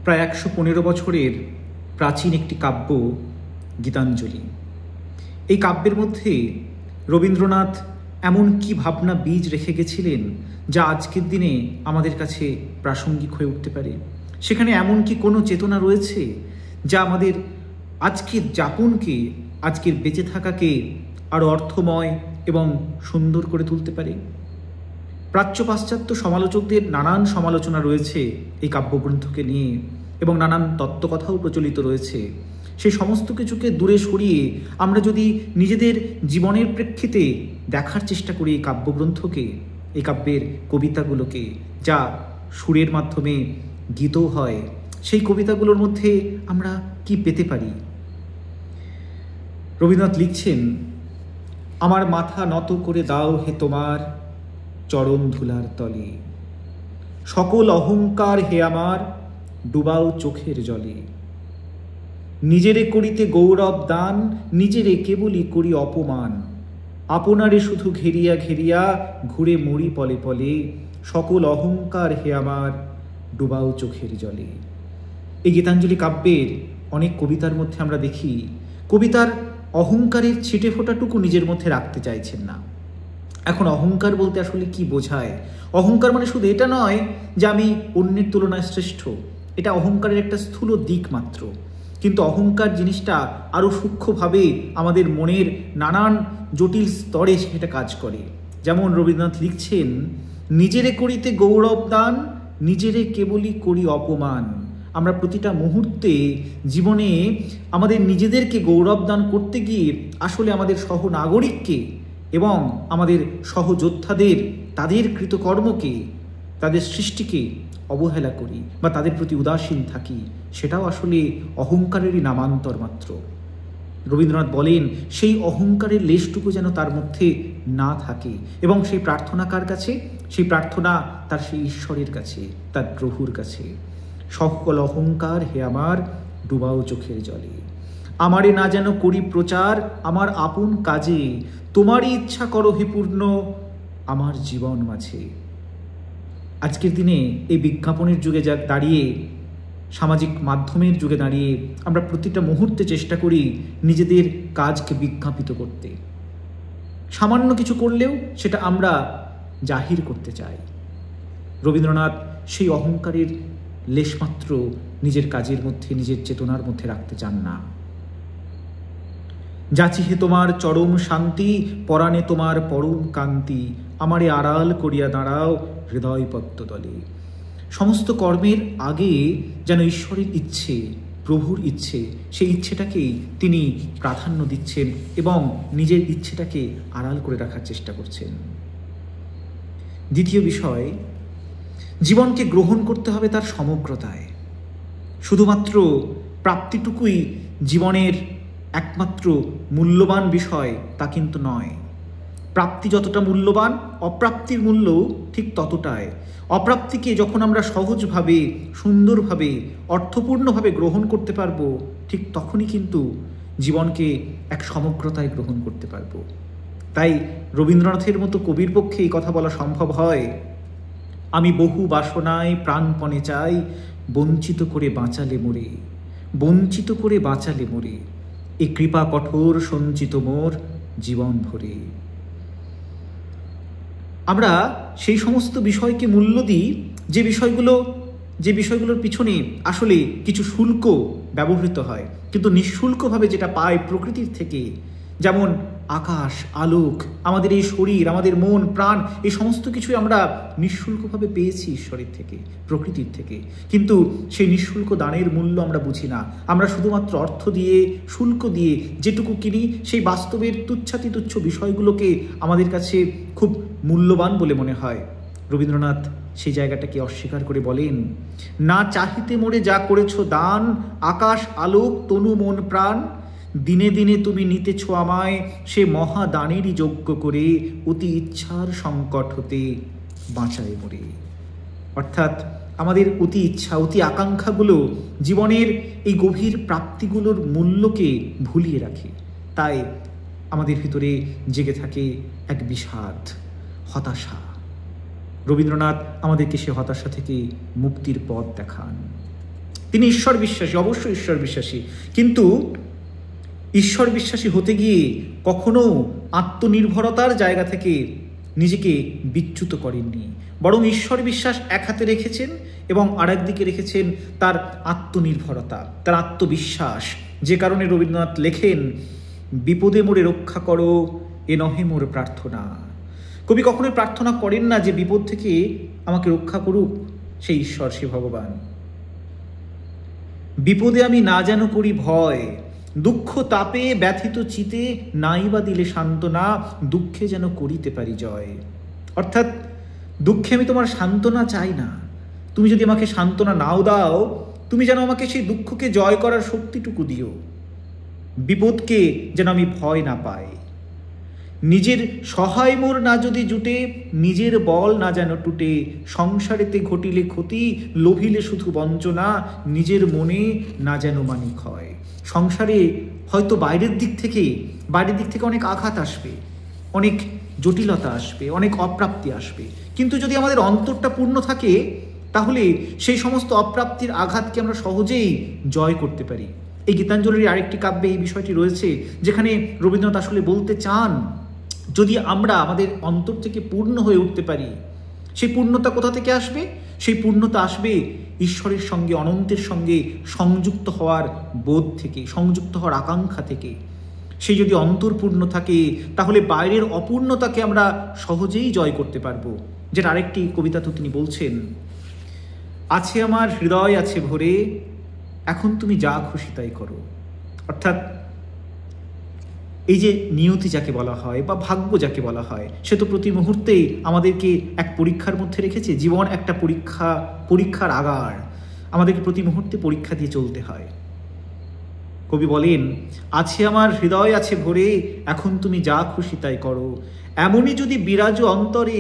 প্রায় 115 বছরের প্রাচীন একটি কাব্য গীতাঞ্জলি। এই কাব্যের মধ্যে রবীন্দ্রনাথ এমন কি ভাবনা বীজ রেখে গেছিলেন যা আজকের দিনে আমাদের কাছে প্রাসঙ্গিক হয়ে উঠতে পারে। সেখানে এমন কি কোনো চেতনা রয়েছে যা আমাদের আজকের যাপনকে, আজকের বেঁচে থাকাকে আরও অর্থময় এবং সুন্দর করে তুলতে পারে। প্রাচ্য পাশ্চাত্য সমালোচকদের নানান সমালোচনা রয়েছে এই কাব্যগ্রন্থকে নিয়ে এবং নানান তত্ত্বকথাও প্রচলিত রয়েছে। সেই সমস্ত কিছুকে দূরে সরিয়ে আমরা যদি নিজেদের জীবনের প্রেক্ষিতে দেখার চেষ্টা করি এই কাব্যগ্রন্থকে, এই কাব্যের কবিতাগুলোকে, যা সুরের মাধ্যমে গীতও হয়, সেই কবিতাগুলোর মধ্যে আমরা কি পেতে পারি। রবীন্দ্রনাথ লিখছেন, আমার মাথা নত করে দাও হে তোমার চরণ ধুলার তলে, সকল অহংকার হে আমার ডুবাও চোখের জলে, নিজেরে করিতে গৌরব দান, নিজেরে কেবলই করি অপমান, আপনারে শুধু ঘেরিয়া ঘেরিয়া ঘুরে মরি পলে পলে, সকল অহংকার হে আমার ডুবাও চোখের জলে। এই গীতাঞ্জলি কাব্যের অনেক কবিতার মধ্যে আমরা দেখি কবিতার অহংকারের ছিটে ফোঁটাটুকু নিজের মধ্যে রাখতে চাইছেন না। এখন অহংকার বলতে আসলে কি বোঝায়? অহংকার মানে শুধু এটা নয় যে আমি অন্যের তুলনায় শ্রেষ্ঠ, এটা অহংকারের একটা স্থূল দিক মাত্র। কিন্তু অহংকার জিনিসটা আরও সূক্ষ্মভাবে আমাদের মনের নানান জটিল স্তরে সেটা কাজ করে। যেমন রবীন্দ্রনাথ লিখছেন, নিজেরে করিতে গৌরব দান, নিজেরে কেবলই করি অপমান। আমরা প্রতিটা মুহূর্তে জীবনে আমাদের নিজেদেরকে গৌরব দান করতে গিয়ে আসলে আমাদের সহনাগরিককে এবং আমাদের সহযোদ্ধাদের, তাদের কৃতকর্মকে, তাদের সৃষ্টিকে অবহেলা করি বা তাদের প্রতি উদাসীন থাকি। সেটাও আসলে অহংকারেরই নামান্তর মাত্র। রবীন্দ্রনাথ বলেন, সেই অহংকারের লেশটুকু যেন তার মধ্যে না থাকে এবং সেই প্রার্থনা কার কাছে? সেই প্রার্থনা তার সেই ঈশ্বরের কাছে, তার প্রভুর কাছে। সকল অহংকার হে আমার ডুবাও চোখের জলে, আমারে না যেন করি প্রচার আমার আপন কাজে, তোমারই ইচ্ছা করো হে পূর্ণ আমার জীবন মাঝে। আজকের দিনে এই বিজ্ঞাপনের যুগে যা দাঁড়িয়ে, সামাজিক মাধ্যমের যুগে দাঁড়িয়ে আমরা প্রতিটা মুহূর্তে চেষ্টা করি নিজেদের কাজকে বিজ্ঞাপিত করতে। সামান্য কিছু করলেও সেটা আমরা জাহির করতে চাই। রবীন্দ্রনাথ সেই অহংকারের লেশমাত্র নিজের কাজের মধ্যে, নিজের চেতনার মধ্যে রাখতে চান না। যাচি হে তোমার চরম শান্তি, পরাণে তোমার পরম কান্তি, আমারে আড়াল করিয়া দাঁড়াও হৃদয় পদ্মতলে। সমস্ত কর্মের আগে যেন ঈশ্বরের ইচ্ছে, প্রভুর ইচ্ছে, সেই ইচ্ছেটাকেই তিনি প্রাধান্য দিচ্ছেন এবং নিজের ইচ্ছেটাকে আড়াল করে রাখার চেষ্টা করছেন। দ্বিতীয় বিষয়, জীবনকে গ্রহণ করতে হবে তার সমগ্রতায়। শুধুমাত্র প্রাপ্তিটুকুই জীবনের একমাত্র মূল্যবান বিষয় তা কিন্তু নয়। প্রাপ্তি যতটা মূল্যবান, অপ্রাপ্তির মূল্যও ঠিক ততটাই। অপ্রাপ্তিকে যখন আমরা সহজভাবে, সুন্দরভাবে, অর্থপূর্ণভাবে গ্রহণ করতে পারবো, ঠিক তখনই কিন্তু জীবনকে এক সমগ্রতায় গ্রহণ করতে পারবো। তাই রবীন্দ্রনাথের মতো কবির পক্ষে এই কথা বলা সম্ভব হয়, আমি বহু বাসনায় প্রাণপণে চাই, বঞ্চিত করে বাঁচালে মোরে, বঞ্চিত করে বাঁচালে মোরে, এ কৃপা কঠোর সঞ্চিত মোর জীবন ভরে। আমরা সেই সমস্ত বিষয়কে মূল্য দিই যে বিষয়গুলোর পিছনে আসলে কিছু শুল্ক ব্যবহৃত হয়, কিন্তু নিঃশুল্কভাবে যেটা পাই প্রকৃতির থেকে, যেমন আকাশ, আলোক, আমাদের এই শরীর, আমাদের মন, প্রাণ, এই সমস্ত কিছুই আমরা নিঃশুল্কভাবে পেয়েছি ঈশ্বরের থেকে, প্রকৃতির থেকে। কিন্তু সেই নিঃশুল্ক দানের মূল্য আমরা বুঝি না। আমরা শুধুমাত্র অর্থ দিয়ে, শুল্ক দিয়ে যেটুকু কিনি, সেই বাস্তবের তুচ্ছাতিতুচ্ছ বিষয়গুলোকে আমাদের কাছে খুব মূল্যবান বলে মনে হয়। রবীন্দ্রনাথ সেই জায়গাটাকে অস্বীকার করে বলেন, না চাহিতে মোরে যা করেছ দান, আকাশ, আলোক, তনু, মন, প্রাণ, দিনে দিনে তুমি নিতেছ আমায় সে মহাদানেরই যোগ্য করে, অতি ইচ্ছার সংকট হতে বাঁচায় মোরে। অর্থাৎ আমাদের অতি ইচ্ছা, অতি আকাঙ্ক্ষাগুলো জীবনের এই গভীর প্রাপ্তিগুলোর মূল্যকে ভুলিয়ে রাখে। তাই আমাদের ভিতরে জেগে থাকে এক বিষাদ, হতাশা। রবীন্দ্রনাথ আমাদেরকে সে হতাশা থেকে মুক্তির পথ দেখান। তিনি ঈশ্বর বিশ্বাসী, অবশ্যই ঈশ্বর বিশ্বাসী, কিন্তু ঈশ্বর বিশ্বাসী হতে গিয়ে কখনো আত্মনির্ভরতার জায়গা থেকে নিজেকে বিচ্যুত করেননি, বরং ঈশ্বর বিশ্বাস এক হাতে রেখেছেন এবং আরেক দিকে রেখেছেন তার আত্মনির্ভরতা, তার আত্মবিশ্বাস। যে কারণে রবীন্দ্রনাথ লেখেন, বিপদে মোরে রক্ষা করো, এ নহে মোর প্রার্থনা। কবি কখনোই প্রার্থনা করেন না যে বিপদ থেকে আমাকে রক্ষা করুক সেই ঈশ্বর, সে ভগবান। বিপদে আমি না যেন করি ভয়, দুঃখ তাপে ব্যথিত চিতে নাই বা দিলে সান্ত্বনা, দুঃখে যেন করিতে পারি জয়। অর্থাৎ দুঃখে আমি তোমার সান্ত্বনা চাই না, তুমি যদি আমাকে সান্ত্বনা নাও দাও, তুমি যেন আমাকে সেই দুঃখকে জয় করার শক্তিটুকু দিও, বিপদকে যেন আমি ভয় না পাই। নিজের সহায় মোর না যদি জুটে, নিজের বল না যেন টুটে, সংসারেতে ঘটিলে ক্ষতি, লোভিলে শুধু বঞ্চনা, নিজের মনে না যেন মানি ক্ষয়। সংসারে হয়তো বাইরের দিক থেকে অনেক আঘাত আসবে, অনেক জটিলতা আসবে, অনেক অপ্রাপ্তি আসবে, কিন্তু যদি আমাদের অন্তরটা পূর্ণ থাকে তাহলে সেই সমস্ত অপ্রাপ্তির আঘাতকে আমরা সহজেই জয় করতে পারি। এই গীতাঞ্জলির আরেকটি কাব্যে এই বিষয়টি রয়েছে, যেখানে রবীন্দ্রনাথ আসলে বলতে চান, যদি আমরা আমাদের অন্তর থেকে পূর্ণ হয়ে উঠতে পারি, সেই পূর্ণতা কোথা থেকে আসবে? সেই পূর্ণতা আসবে ঈশ্বরের সঙ্গে, অনন্তের সঙ্গে সংযুক্ত হওয়ার বোধ থেকে, সংযুক্ত হওয়ার আকাঙ্ক্ষা থেকে। সেই যদি অন্তর পূর্ণ থাকে তাহলে বাইরের অপূর্ণতাকে আমরা সহজেই জয় করতে পারবো। যেটা আরেকটি কবিতাতে তিনি বলছেন, আছে আমার হৃদয় আছে ভরে, এখন তুমি যা খুশি তাই করো। অর্থাৎ এই যে নিয়তি যাকে বলা হয় বা ভাগ্য যাকে বলা হয়, সে তো প্রতি মুহূর্তেই আমাদেরকে এক পরীক্ষার মধ্যে রেখেছে। জীবন একটা পরীক্ষার আগার, আমাদেরকে প্রতি মুহূর্তে পরীক্ষা দিয়ে চলতে হয়। কবি বলেন, আছে আমার হৃদয় আছে ভরে, এখন তুমি যা খুশি তাই করো, এমনই যদি বিরাজ অন্তরে,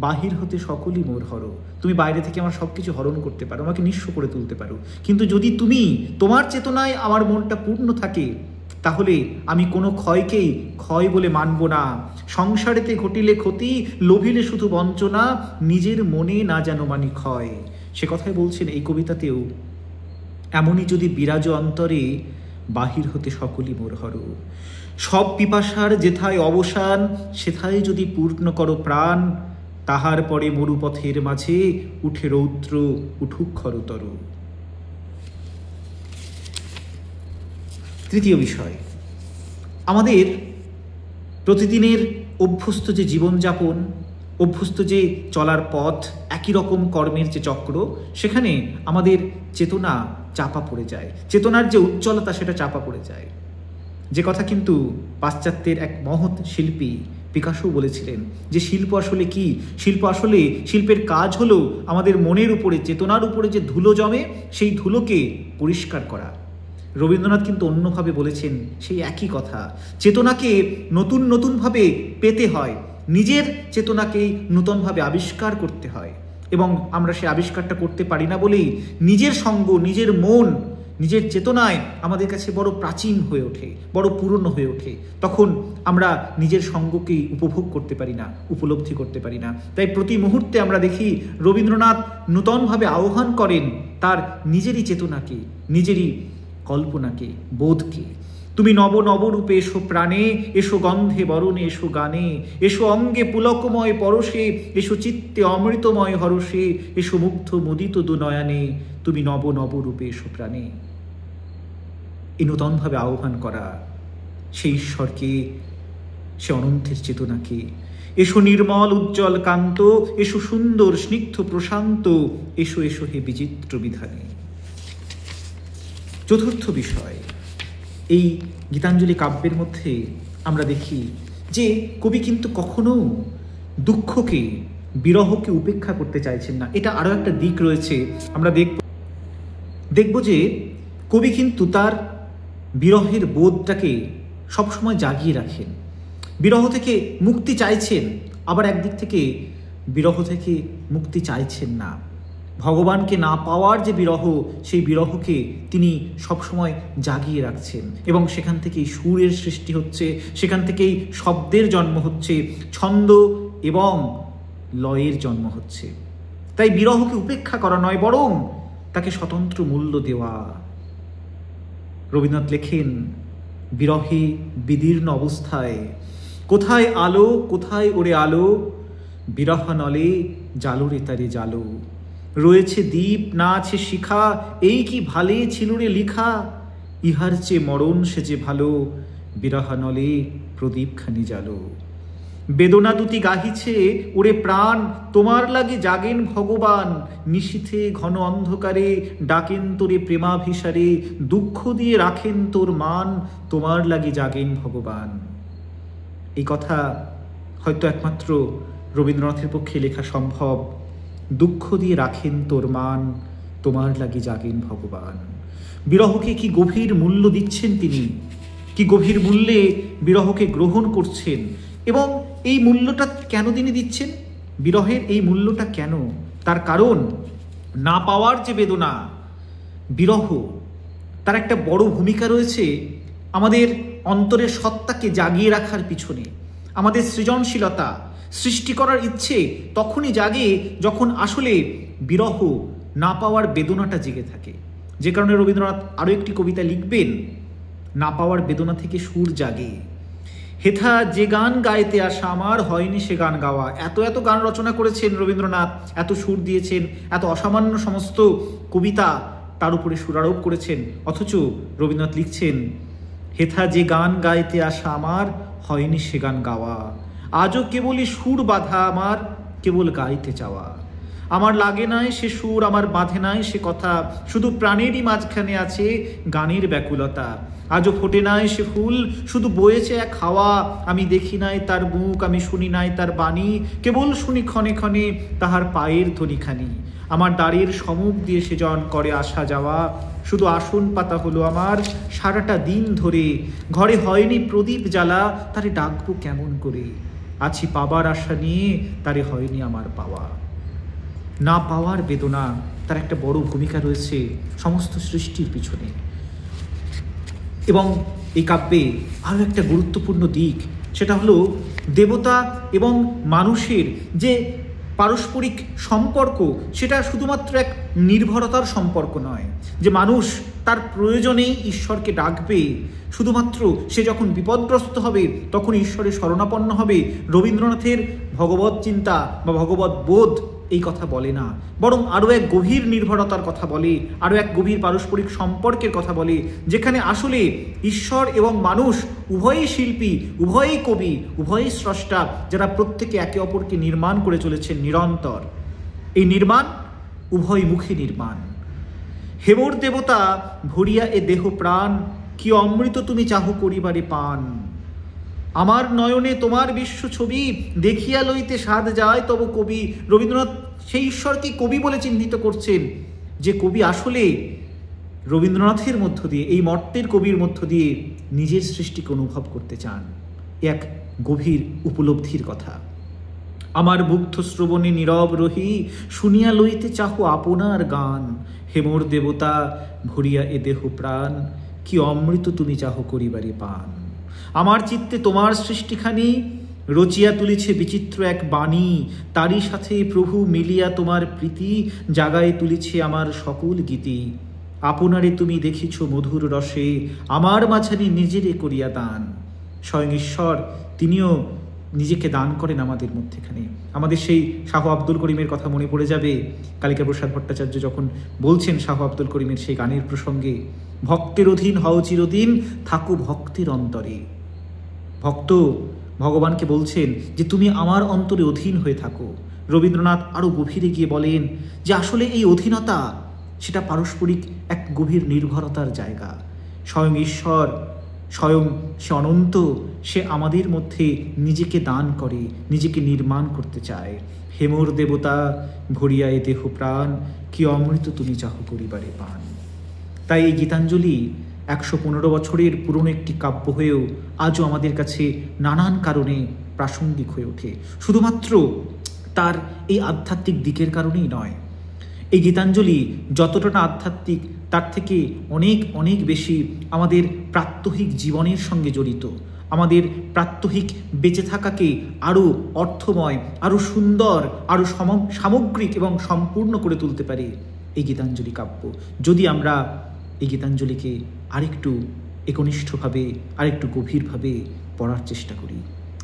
বাহির হতে সকলই মোর হর। তুমি বাইরে থেকে আমার সবকিছু হরণ করতে পারো, আমাকে নিঃস্ব করে তুলতে পারো, কিন্তু যদি তুমি তোমার চেতনায় আমার মনটা পূর্ণ থাকে তাহলে আমি কোনো ক্ষয়কেই ক্ষয় বলে মানব না। সংসারেতে ঘটিলে ক্ষতি, লোভিলে শুধু বঞ্চনা, নিজের মনে না যেন মানি ক্ষয়। সে কথাই বলছেন এই কবিতাতেও, এমনই যদি বিরাজ অন্তরে, বাহির হতে সকলই মোর হর। সব পিপাসার যেথায় অবসান, সেথায় যদি পূর্ণ করো প্রাণ, তাহার পরে মরুপথের মাঝে উঠে রৌদ্র উঠুক খরতর। তৃতীয় বিষয়, আমাদের প্রতিদিনের অভ্যস্ত যে জীবনযাপন, অভ্যস্ত যে চলার পথ, একই রকম কর্মের যে চক্র, সেখানে আমাদের চেতনা চাপা পড়ে যায়, চেতনার যে উজ্জ্বলতা সেটা চাপা পড়ে যায়। যে কথা কিন্তু পাশ্চাত্যের এক মহৎ শিল্পী পিকাসো বলেছিলেন, যে শিল্প আসলে কি? শিল্পের কাজ হলো আমাদের মনের উপরে, চেতনার উপরে যে ধুলো জমে, সেই ধুলোকে পরিষ্কার করা। রবীন্দ্রনাথ কিন্তু অন্যভাবে বলেছেন সেই একই কথা, চেতনাকে নতুনভাবে পেতে হয়, নিজের চেতনাকেই নূতনভাবে আবিষ্কার করতে হয়, এবং আমরা সেই আবিষ্কারটা করতে পারি না বলেই নিজের সঙ্গ, নিজের মন, নিজের চেতনায় আমাদের কাছে বড় প্রাচীন হয়ে ওঠে, বড় পুরনো হয়ে ওঠে। তখন আমরা নিজের সঙ্গকেই উপভোগ করতে পারি না, উপলব্ধি করতে পারি না। তাই প্রতি মুহূর্তে আমরা দেখি রবীন্দ্রনাথ নূতনভাবে আহ্বান করেন তার নিজেরই চেতনাকে, নিজেরই কল্পনাকে, বোধকে। তুমি নব রূপে এসো প্রাণে, এসো গন্ধে বরণে, এসো গানে, এসো অঙ্গে পুলকময় পরশে, এসো চিত্তে অমৃতময় হরষে, এসো মুগ্ধ মুদিত দুনয়নে, তুমি নব রূপে এসো প্রাণে। এই নূতনভাবে আহ্বান করা সেই ঈশ্বরকে, সে অনন্তের চেতনাকে। এসো নির্মল উজ্জ্বল কান্ত, এসো সুন্দর স্নিগ্ধ প্রশান্ত, এসো এসো হে বিচিত্র বিধানে। চতুর্থ বিষয়, এই গীতাঞ্জলি কাব্যের মধ্যে আমরা দেখি যে কবি কিন্তু কখনো দুঃখকে, বিরহকে উপেক্ষা করতে চাইছেন না। এটা আরও একটা দিক রয়েছে, আমরা দেখব যে কবি কিন্তু তার বিরহের বোধটাকে সবসময় জাগিয়ে রাখেন। বিরহ থেকে মুক্তি চাইছেন, আবার একদিক থেকে বিরহ থেকে মুক্তি চাইছেন না। ভগবানকে না পাওয়ার যে বিরহ, সেই বিরহকে তিনি সবসময় জাগিয়ে রাখছেন, এবং সেখান থেকেই সুরের সৃষ্টি হচ্ছে, সেখান থেকেই শব্দের জন্ম হচ্ছে, ছন্দ এবং লয়ের জন্ম হচ্ছে। তাই বিরহকে উপেক্ষা করা নয়, বরং তাকে স্বতন্ত্র মূল্য দেওয়া। রবীন্দ্রনাথ লেখেন, বিরহে বিদীর্ণ অবস্থায় কোথায় আলো, কোথায় ওরে আলো, বিরহানলে জালো রে তারে জালো। রয়েছে দ্বীপ, না আছে শিখা, এই কি ভালে ছিল রে লিখা, ইহার চেয়ে মরণ সে যে ভালো, বিরহানলে প্রদীপখানি জালো। বেদনা দুটি গাহিছে ওরে প্রাণ, তোমার লাগে জাগেন ভগবান, নিশীথে ঘন অন্ধকারে ডাকেন তোরে প্রেমাভিসারে, দুঃখ দিয়ে রাখেন তোর মান, তোমার লাগে জাগেন ভগবান। এই কথা হয়তো একমাত্র রবীন্দ্রনাথের পক্ষে লেখা সম্ভব। দুঃখ দিয়ে রাখেন তোর মান, তোমার লাগে জাগেন ভগবান। বিরহকে কি গভীর মূল্য দিচ্ছেন তিনি, কি গভীর মূল্যে বিরহকে গ্রহণ করছেন, এবং এই মূল্যটা কেন তিনি দিচ্ছেন? বিরহের এই মূল্যটা কেন? তার কারণ, না পাওয়ার যে বেদনা, বিরহ তার একটা বড় ভূমিকা রয়েছে আমাদের অন্তরের সত্তাকে জাগিয়ে রাখার পিছনে। আমাদের সৃজনশীলতা, সৃষ্টি করার ইচ্ছে তখনই জাগে যখন আসলে বিরহ, না পাওয়ার বেদনাটা জেগে থাকে। যে কারণে রবীন্দ্রনাথ আরও একটি কবিতা লিখবেন, না পাওয়ার বেদনা থেকে সুর জাগে। হেথা যে গান গাইতে আসা আমার, হয়নি সে গান গাওয়া। এত এত গান রচনা করেছেন রবীন্দ্রনাথ, এত সুর দিয়েছেন, এত অসামান্য সমস্ত কবিতা তার উপরে সুরারোপ করেছেন, অথচ রবীন্দ্রনাথ লিখছেন, হেথা যে গান গাইতে আসা আমার, হয়নি সে গান গাওয়া। আজও কেবলই সুর বাঁধা আমার, কেবল গাইতে চাওয়া। আমার লাগে নাই সে সুর, আমার বাঁধে নাই সে কথা, শুধু প্রাণেরই মাঝখানে আছে গানের ব্যাকুলতা। আজও ফোটে নাই সে ফুল, শুধু বয়েছে এক হাওয়া, আমি দেখি নাই তার মুখ, আমি শুনি নাই তার বাণী, কেবল শুনি ক্ষণে ক্ষণে তাহার পায়ের ধ্বনিখানি। আমার দ্বারের সম্মুখ দিয়ে সেজন করে আসা যাওয়া, শুধু আসন পাতা হলো আমার সারাটা দিন ধরে, ঘরে হয়নি প্রদীপ জ্বালা, তারে ডাকবো কেমন করে, আছি পাবার আশা নিয়ে, তারে হয়নি আমার পাওয়া। না পাওয়ার বেদনা তার একটা বড় ভূমিকা রয়েছে সমস্ত সৃষ্টির পিছনে। এবং এই কাব্যে আরও একটা গুরুত্বপূর্ণ দিক, সেটা হলো দেবতা এবং মানুষের যে পারস্পরিক সম্পর্ক, সেটা শুধুমাত্র এক নির্ভরতার সম্পর্ক নয়, যে মানুষ তার প্রয়োজনেই ঈশ্বরকে ডাকবে, শুধুমাত্র সে যখন বিপদগ্রস্ত হবে তখন ঈশ্বরের শরণাপন্ন হবে। রবীন্দ্রনাথের ভগবত চিন্তা বা ভগবত বোধ এই কথা বলে না, বরং আরও এক গভীর নির্ভরতার কথা বলে, আরও এক গভীর পারস্পরিক সম্পর্কের কথা বলে, যেখানে আসলে ঈশ্বর এবং মানুষ উভয়ই শিল্পী, উভয়ই কবি, উভয়ই স্রষ্টা, যারা প্রত্যেকে একে অপরকে নির্মাণ করে চলেছেন নিরন্তর। এই নির্মাণ উভয়মুখী নির্মাণ। হেমর দেবতা ভরিয়া এ দেহ প্রাণ, কি অমৃত তুমি চাহ করিবারে পান। আমার নয়নে তোমার বিশ্ব ছবি, দেখিয়া লইতে সাধ যায় তব কবি। রবীন্দ্রনাথ সেই ঈশ্বরকে কবি বলে চিহ্নিত করছেন, যে কবি আসলে রবীন্দ্রনাথের মধ্য দিয়ে, এই মর্তের কবির মধ্য দিয়ে নিজের সৃষ্টিকে অনুভব করতে চান। এক গভীর উপলব্ধির কথা। আমার মুগ্ধ শ্রবণে নীরব রহি, শুনিয়া লইতে চাহ আপনার গান। হেমর দেবতা ভরিয়া এ দেহ প্রাণ, কি অমৃত তুমি চাহ করিবারে পান। আমার চিত্তে তোমার সৃষ্টিখানি, রচিয়া তুলিছে বিচিত্র এক বাণী। তারই সাথে প্রভু মিলিয়া তোমার প্রীতি, জাগায় তুলিছে আমার সকল গীতি। আপনারে তুমি দেখিছ মধুর রসে, আমার মাঝারি নিজেরে করিয়া দান। স্বয়ং ঈশ্বর তিনিও নিজেকে দান করেন আমাদের মধ্যেখানে। আমাদের সেই শাহ আব্দুল করিমের কথা মনে পড়ে যাবে, কালিকা প্রসাদ ভট্টাচার্য যখন বলছেন শাহ আব্দুল করিমের সেই গানের প্রসঙ্গে, ভক্তের অধীন হও চিরদিন, থাকো ভক্তের অন্তরে। ভক্ত ভগবানকে বলছেন যে তুমি আমার অন্তরে অধীন হয়ে থাকো। রবীন্দ্রনাথ আরও গভীরে গিয়ে বলেন যে আসলে এই অধীনতা, সেটা পারস্পরিক এক গভীর নির্ভরতার জায়গা। স্বয়ং ঈশ্বর, স্বয়ং সে অনন্ত, সে আমাদের মধ্যে নিজেকে দান করে, নিজেকে নির্মাণ করতে চায়। হেমর দেবতা ভরিয়া এ দেহ প্রাণ, কি অমৃত তুমি চাহ করিবারে পান। তাই এই গীতাঞ্জলি 115 বছরের পুরনো একটি কাব্য হয়েও আজও আমাদের কাছে নানান কারণে প্রাসঙ্গিক হয়ে ওঠে। শুধুমাত্র তার এই আধ্যাত্মিক দিকের কারণেই নয়। এই গীতাঞ্জলি যতটা না আধ্যাত্মিক, তার থেকে অনেক অনেক বেশি আমাদের প্রাত্যহিক জীবনের সঙ্গে জড়িত। আমাদের প্রাত্যহিক বেঁচে থাকাকে আরও অর্থময়, আরও সুন্দর, আরও সামগ্রিক এবং সম্পূর্ণ করে তুলতে পারে। এই গীতাঞ্জলি কাব্য। যদি আমরা এই গীতাঞ্জলিকে আরেকটু একনিষ্ঠভাবে, আরেকটু গভীরভাবে পড়ার চেষ্টা করি,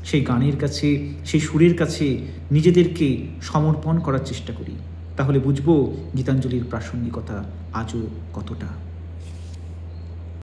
সেই গানের কাছে, সেই সুরের কাছে নিজেদেরকে সমর্পণ করার চেষ্টা করি, তাহলে বুঝব গীতাঞ্জলির প্রাসঙ্গিকতা আজও কতটা।